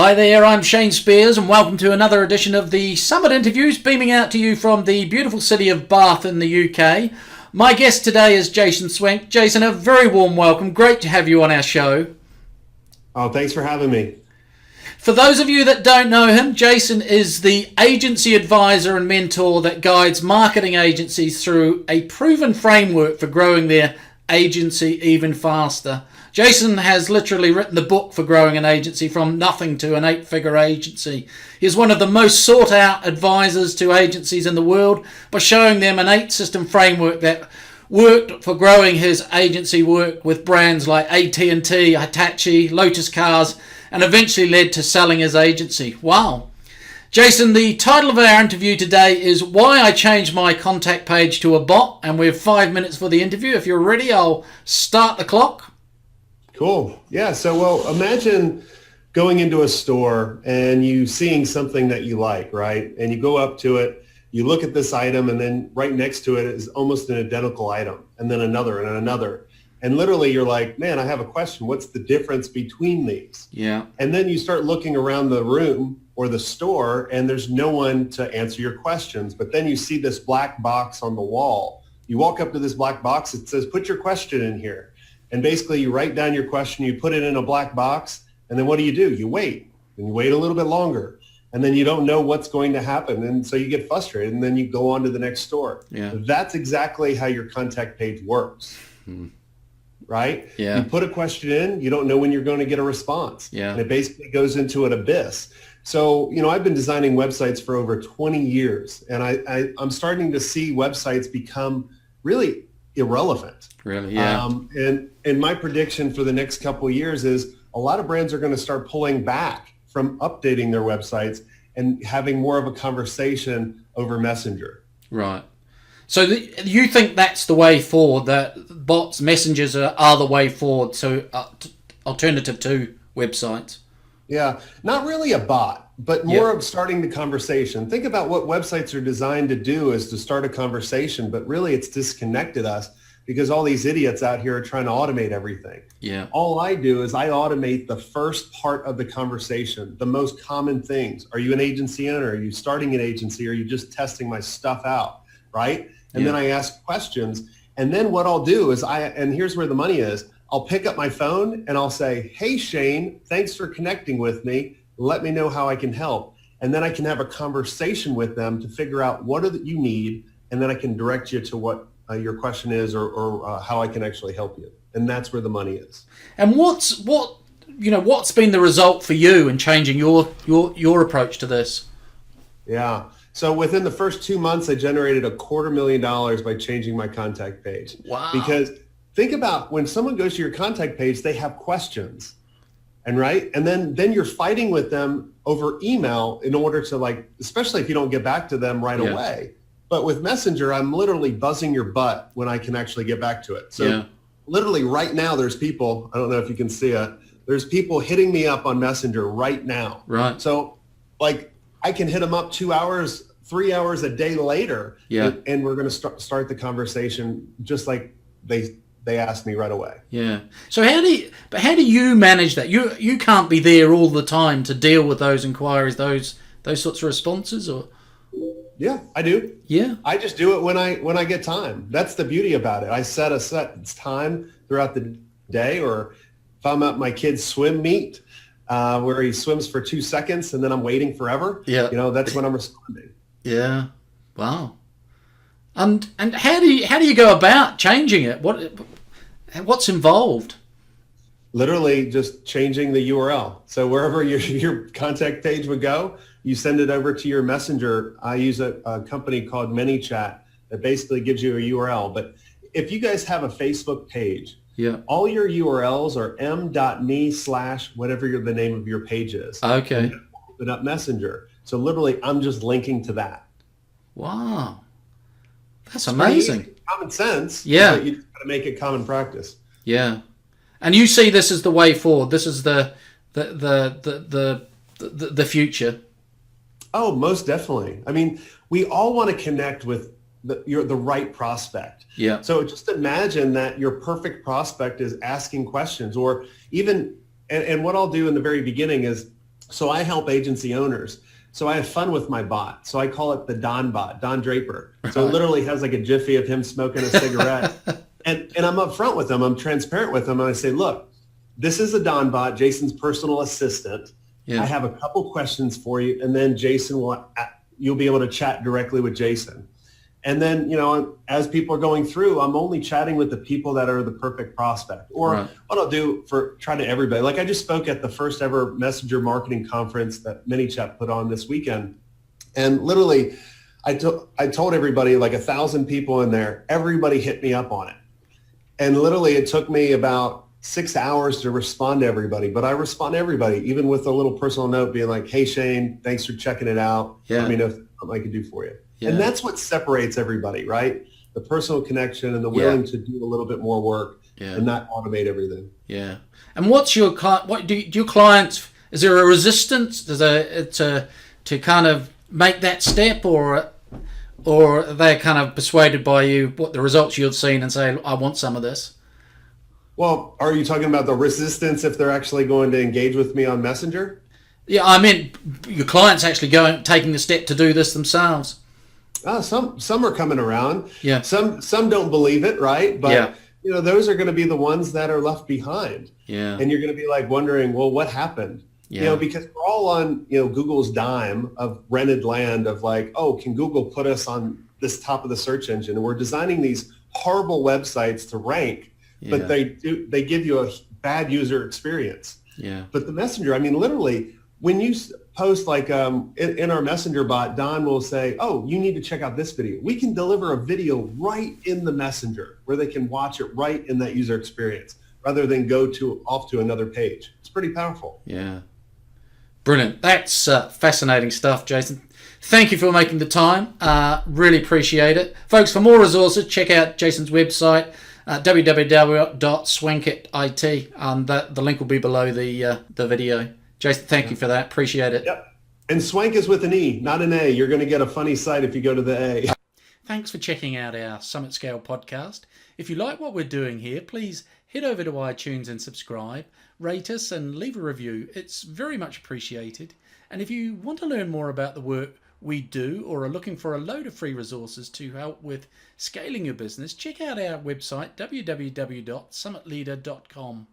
Hi there, I'm Shane Spiers and welcome to another edition of the Summit Interviews, beaming out to you from the beautiful city of Bath in the UK. My guest today is Jason Swenk. Jason, a very warm welcome. Great to have you on our show. Oh, thanks for having me. For those of you that don't know him, Jason is the agency advisor and mentor that guides marketing agencies through a proven framework for growing their agency even faster. Jason has literally written the book for growing an agency from nothing to an 8-figure agency. He is one of the most sought out advisors to agencies in the world by showing them an 8-system framework that worked for growing his agency work with brands like AT&T, Hitachi, Lotus Cars, and eventually led to selling his agency. Wow. Jason, the title of our interview today is Why I Changed My Contact Page to a Bot, and we have 5 minutes for the interview. If you're ready, I'll start the clock. Cool. Yeah. So, imagine going into a store and you seeing something that you like, right? And you go up to it, you look at this item, and then right next to it is almost an identical item, and then another and another. And literally you're like, man, I have a question. What's the difference between these? Yeah. And then you start looking around the room or the store and there's no one to answer your questions. But then you see this black box on the wall. You walk up to this black box. It says, put your question in here. And basically you write down your question, you put it in a black box. And then what do? You wait, and you wait a little bit longer. And then you don't know what's going to happen. And so you get frustrated and then you go on to the next store. Yeah. That's exactly how your contact page works. Right? Yeah. You put a question in, you don't know when you're going to get a response. Yeah. And it basically goes into an abyss. So, I've been designing websites for over 20 years, and I'm starting to see websites become really irrelevant. Really, yeah. And my prediction for the next couple of years is a lot of brands are going to start pulling back from updating their websites and having more of a conversation over Messenger. Right. So you think that's the way forward, that bots, messengers are the way forward, so alternative to websites? Yeah, not really a bot, but more of starting the conversation. Think about what websites are designed to do is to start a conversation, but really it's disconnected us because all these idiots out here are trying to automate everything. Yeah. All I do is I automate the first part of the conversation, the most common things. Are you an agency owner? Are you starting an agency? Are you just testing my stuff out, right? And then I ask questions. And then what I'll do is and here's where the money is. I'll pick up my phone and I'll say, hey, Shane, thanks for connecting with me. Let me know how I can help. And then I can have a conversation with them to figure out what you need. And then I can direct you to what your question is or how I can actually help you. And that's where the money is. And what's been the result for you in changing your approach to this? Yeah. So within the first 2 months, I generated $250,000 by changing my contact page. Wow. Because think about when someone goes to your contact page, they have questions. And then you're fighting with them over email in order to especially if you don't get back to them right away. But with Messenger, I'm literally buzzing your butt when I can actually get back to it. So literally right now there's people, I don't know if you can see it, there's people hitting me up on Messenger right now. Right. So I can hit them up 2 hours, 3 hours a day later. Yeah. And we're going to start the conversation just like they asked me right away. Yeah. So how do you manage that? You can't be there all the time to deal with those inquiries, those sorts of responses, or? Yeah, I do. Yeah. I just do it when I get time. That's the beauty about it. I set a set time throughout the day, or if I'm at my kid's swim meet, where he swims for 2 seconds and then I'm waiting forever. Yeah. That's when I'm responding. Yeah. Wow. And how do you go about changing it? What's involved? Literally just changing the URL. So wherever your contact page would go, you send it over to your Messenger. I use a company called ManyChat that basically gives you a URL. But if you guys have a Facebook page, all your URLs are m.me/whatever the name of your page is. Okay. Open up Messenger. So literally, I'm just linking to that. Wow. That's amazing. Easy, common sense. Yeah. But you just got to make it common practice. Yeah. And you see this as the way forward. This is the future. Oh, most definitely. I mean, we all want to connect with the right prospect. Yeah. So just imagine that your perfect prospect is asking questions, or even, and what I'll do in the very beginning is So I help agency owners. So I have fun with my bot. So I call it the Don bot, Don Draper. So it literally has like a jiffy of him smoking a cigarette. And I'm upfront with them. I'm transparent with them. And I say, look, this is a Don bot, Jason's personal assistant. Yeah. I have a couple questions for you. And then you'll be able to chat directly with Jason. And then, you know, as people are going through, I'm only chatting with the people that are the perfect prospect. Or Right. what I'll do for try to everybody, like I just spoke at the first ever messenger marketing conference that ManyChat put on this weekend. And literally, I told everybody, like 1,000 people in there, everybody hit me up on it. And literally, it took me about 6 hours to respond to everybody. But I respond to everybody, even with a little personal note being like, hey, Shane, thanks for checking it out. Yeah. Let me know if something I can do for you. Yeah. And that's what separates everybody, right? The personal connection and the willing to do a little bit more work and not automate everything. Yeah. And what's your what do your clients? Is there a resistance to kind of make that step, or are they kind of persuaded by you what the results you've seen and say, I want some of this? Well, are you talking about the resistance if they're actually going to engage with me on Messenger? Yeah, I mean your clients actually taking the step to do this themselves. Some are coming around. Yeah. Some don't believe it, right? But Yeah. you know, those are going to be the ones that are left behind. Yeah. And you're going to be like wondering, well, what happened? Yeah. You know, because we're all on, you know, Google's dime of rented land of like, oh, can Google put us on this top of the search engine? And we're designing these horrible websites to rank, but they give you a bad user experience. Yeah. But the Messenger, I mean, literally, when you post like in our Messenger bot, Don will say, oh, you need to check out this video. We can deliver a video right in the Messenger where they can watch it right in that user experience rather than go off to another page. It's pretty powerful. Yeah. Brilliant. That's fascinating stuff, Jason. Thank you for making the time. Really appreciate it. Folks, for more resources, check out Jason's website, www.swenk.it, and the link will be below the video. Jason, thank you for that. Appreciate it. Yep. And Swenk is with an E, not an A. You're going to get a funny site if you go to the A. Thanks for checking out our Summit Scale podcast. If you like what we're doing here, please head over to iTunes and subscribe, rate us and leave a review. It's very much appreciated. And if you want to learn more about the work we do or are looking for a load of free resources to help with scaling your business, check out our website, www.summitleader.com.